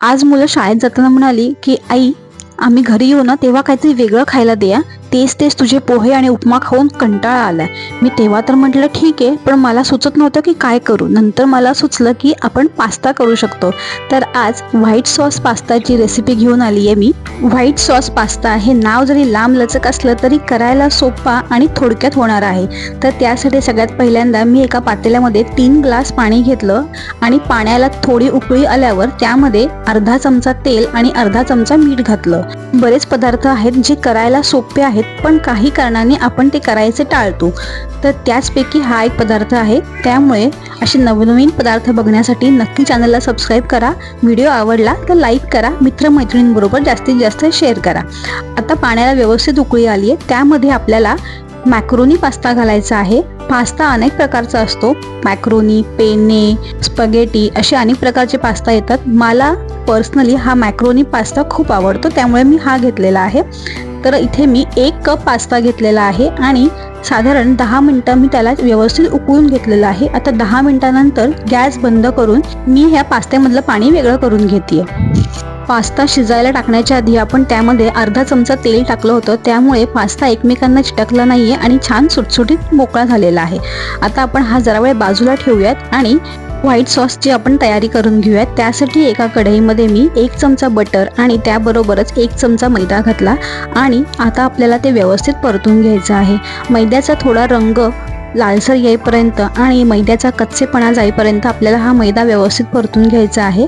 आज मुलं शाळेत जाताना म्हणाली की आई, आम्ही घरी येऊ ना तेव्हा काहीतरी वेगळं खायला दे. तेच तेच तुझे पोहे आणि उपमा खाऊन कंटाळा आलाय. मी तेव्हा तर म्हटलं ठीक आहे, पण मला सुचत नव्हतं की काय करू. नंतर मला सुचलं की आपण पास्ता करू शकतो. तर आज व्हाईट सॉस पास्ताची रेसिपी घेऊन आली आहे मी. व्हाईट सॉस पास्ता हे नाव जरी लांब लचक असलं तरी करायला सोपा आणि थोडक्यात होणार आहे. तर त्यासाठी सगळ्यात पहिल्यांदा मी एका पातेल्यामध्ये 3 ग्लास पाणी घेतलं आणि पाण्याला थोडी उकळी आल्यावर त्यामध्ये अर्धा चमचा तेल आणि अर्धा चमचा मीठ घातलं. बरेच पदार्थ आहेत जे करायला सोपे आहेत, पण काही कारणाने आपण ते करायचे टाळतो. तर त्याचपैकी हा एक पदार्थ आहे. त्यामुळे असे नवनवीन पदार्थ बघण्यासाठी नक्की चॅनलला सबस्क्राईब करा. व्हिडिओ आवडला तर लाईक करा, मित्रमैत्रिणींबरोबर जास्तीत जास्त शेअर करा. आता पाण्याला व्यवस्थित उकळी आली आहे. त्यामध्ये आपल्याला मॅक्रोनी पास्ता घालायचा आहे. पास्ता अनेक प्रकारचा असतो. मॅक्रोनी, पेने, स्पगेटी असे अनेक प्रकारचे पास्ता येतात. मला पर्सनली हा मॅक्रोनी पास्ता खूप आवडतो, त्यामुळे मी हा घेतलेला आहे. तर इथे मी 1 कप पास्ता घेतलेला आहे आणि साधारण 10 मिनिटं मी त्याला व्यवस्थित उकळून घेतलेलं आहे. आता 10 मिनिटानंतर गॅस बंद करून मी ह्या पास्त्यामधलं पाणी वेगळं करून घेते. पास्ता शिजायला टाकण्याच्या आधी आपण त्यामध्ये अर्धा चमचा तेल टाकलं होतं, त्यामुळे पास्ता एकमेकांना चिटकला नाहीये आणि छान सुटसुटीत मोकळा झालेला आहे. आता आपण हा जरा वेळ बाजूला ठेवूयात आणि व्हाईट सॉसची आपण तयारी करून घेऊयात. त्यासाठी एका कढईमध्ये मी 1 चमचा बटर आणि त्याबरोबरच 1 चमचा मैदा घातला आणि आता आपल्याला ते व्यवस्थित परतून घ्यायचं आहे. मैद्याचा थोडा रंग लालसर येईपर्यंत आणि मैद्याचा कच्चेपणा जाईपर्यंत आपल्याला हा मैदा व्यवस्थित परतून घ्यायचा आहे.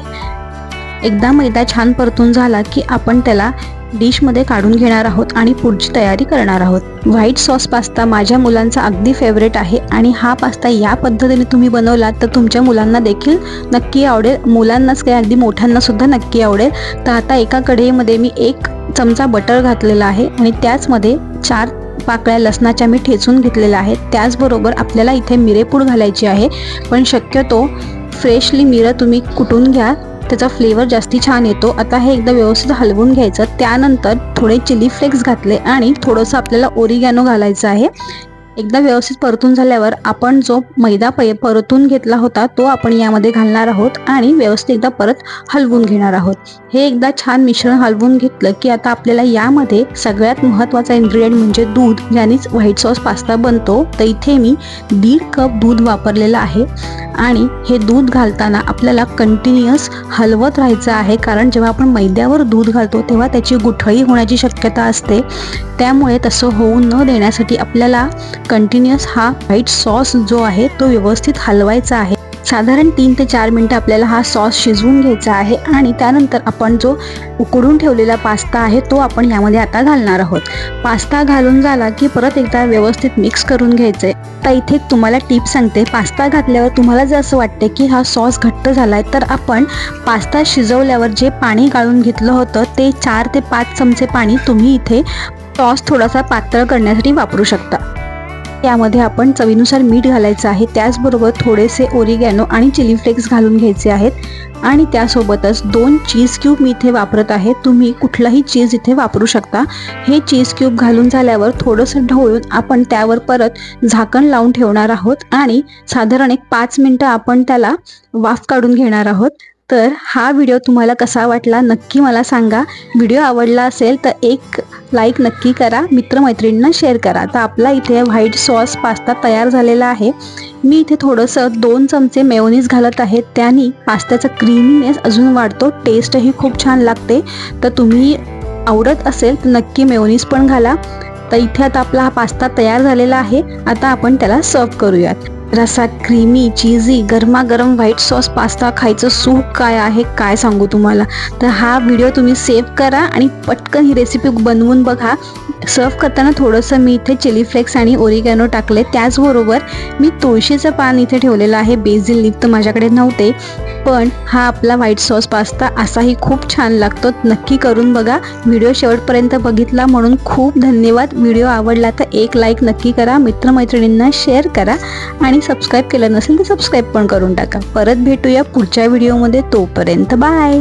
एकदा मैदा छान परतून झाला की आपण त्याला डिशमध्ये काढून घेणार आहोत आणि पुढची तयारी करणार आहोत. व्हाईट सॉस पास्ता माझ्या मुलांचा अगदी फेवरेट आहे आणि हा पास्ता या पद्धतीने तुम्ही बनवलात तर तुमच्या मुलांना देखील नक्की आवडेल. मुलांनाच काय, अगदी मोठ्यांना सुद्धा नक्की आवडेल. तर आता एका कढईमध्ये मी 1 चमचा बटर घातलेला आहे आणि त्याचमध्ये 4 पाकळ्या लसणाच्या मी ठेचून घेतलेल्या आहेत. त्याचबरोबर आपल्याला इथे मिरेपूड घालायची आहे, पण शक्यतो फ्रेशली मिरं तुम्ही कुटून घ्या, त्याचा फ्लेवर जास्ती छान येतो. आता हे एकदा व्यवस्थित हलवून घ्यायचं. त्यानंतर थोडे चिली फ्लेक्स घातले आणि थोडंसं आपल्याला ओरिगॅनो घालायचं आहे. एकदा व्यवस्थित परतून झाल्यावर आपण जो मैदा परतून घेतला होता तो आपण यामध्ये घालणार आहोत आणि व्यवस्थित एकदा परत हलवून घेणार आहोत. हे एकदा छान मिश्रण हलवून घेतलं की आता आपल्याला यामध्ये सगळ्यात महत्त्वाचा इन्ग्रेडियंट म्हणजे दूध, ज्यानेच व्हाईट सॉस पास्ता बनतो. तर इथे मी 1.5 कप दूध वापरलेलं आहे आणि हे दूध घालताना आपल्याला कंटिन्युअस हलवत राहायचं आहे, कारण जेव्हा आपण मैद्यावर दूध घालतो तेव्हा त्याची गुठळी होण्याची शक्यता असते. त्यामुळे तसं होऊ न देण्यासाठी आपल्याला कंटिन्युअस हा व्हाईट सॉस जो आहे तो व्यवस्थित हलवायचा आहे. साधारण 3 ते 4 मिनिटं आपल्याला हा सॉस शिजवून घ्यायचा आहे आणि त्यानंतर आपण जो उकडून ठेवलेला पास्ता आहे तो आपण यामध्ये आता घालणार आहोत. पास्ता घालून झाला की परत एकदा व्यवस्थित मिक्स करून घ्यायचं आहे. आता इथे तुम्हाला टिप सांगते. पास्ता घातल्यावर तुम्हाला जर असं वाटते की हा सॉस घट्ट झालाय तर आपण पास्ता शिजवल्यावर जे पाणी गाळून घेतलं होतं ते 4 ते 5 चमचे पाणी तुम्ही इथे सॉस थोडासा पातळ करण्यासाठी वापरू शकता. यामध्ये आपण चवीनुसार मीठ घालायचं आहे. त्याचबरोबर थोडेसे ओरिगॅनो आणि चिली फ्लेक्स घालून घ्यायचे आहेत आणि त्यासोबतच 2 चीज क्यूब मी इथे वापरत आहे. तुम्ही कुठलाही चीज इथे वापरू शकता. हे चीज क्यूब घालून झाल्यावर थोडंसं ढवळून आपण त्यावर परत झाकण लावून ठेवणार आहोत आणि साधारण 5 मिनिटं आपण त्याला वाफ काढून घेणार आहोत. तर हा व्हिडिओ तुम्हाला कसा वाटला नक्की मला सांगा. व्हिडिओ आवडला असेल तर एक लाईक नक्की करा, मित्रमैत्रिणींना शेअर करा. तर आपला इथे व्हाईट सॉस पास्ता तयार झालेला आहे. मी इथे थोडंसं 2 चमचे मेयोनीज घालत आहे. त्याने पास्त्याचा क्रीमीनेस अजून वाढतो, टेस्टही खूप छान लागते. तर तुम्ही आवडत असेल तर नक्की मेयोनीज पण घाला. तर इथे आता आपला हा पास्ता तयार झालेला आहे. आता आपण त्याला सर्व करूयात. रसा क्रीमी, चीजी, गरमागरम व्हाईट सॉस पास्ता खायचं सुख काय आहे काय सांगू तुम्हाला. तर हा व्हिडिओ तुम्ही सेव्ह करा आणि पटकन ही रेसिपी बनवून बघा. सर्व करताना थोडंसं मी इथे चिली फ्लेक्स आणि ओरिगॅनो टाकले. त्याचबरोबर मी तुळशीचं पान इथे ठेवलेलं आहे. बेसिल लीफ तर माझ्याकडे नव्हते, पण हा आपला व्हाईट सॉस पास्ता असाही खूप छान लागतो. नक्की करून बघा. व्हिडिओ शेवटपर्यंत बघितला म्हणून खूप धन्यवाद. व्हिडिओ आवडला तर एक लाईक नक्की करा, मित्रमैत्रिणींना शेअर करा आणि सबस्क्राईब केलं नसेल तर सबस्क्राईब पण करून टाका. परत भेटूया पुढच्या व्हिडिओमध्ये. तोपर्यंत बाय.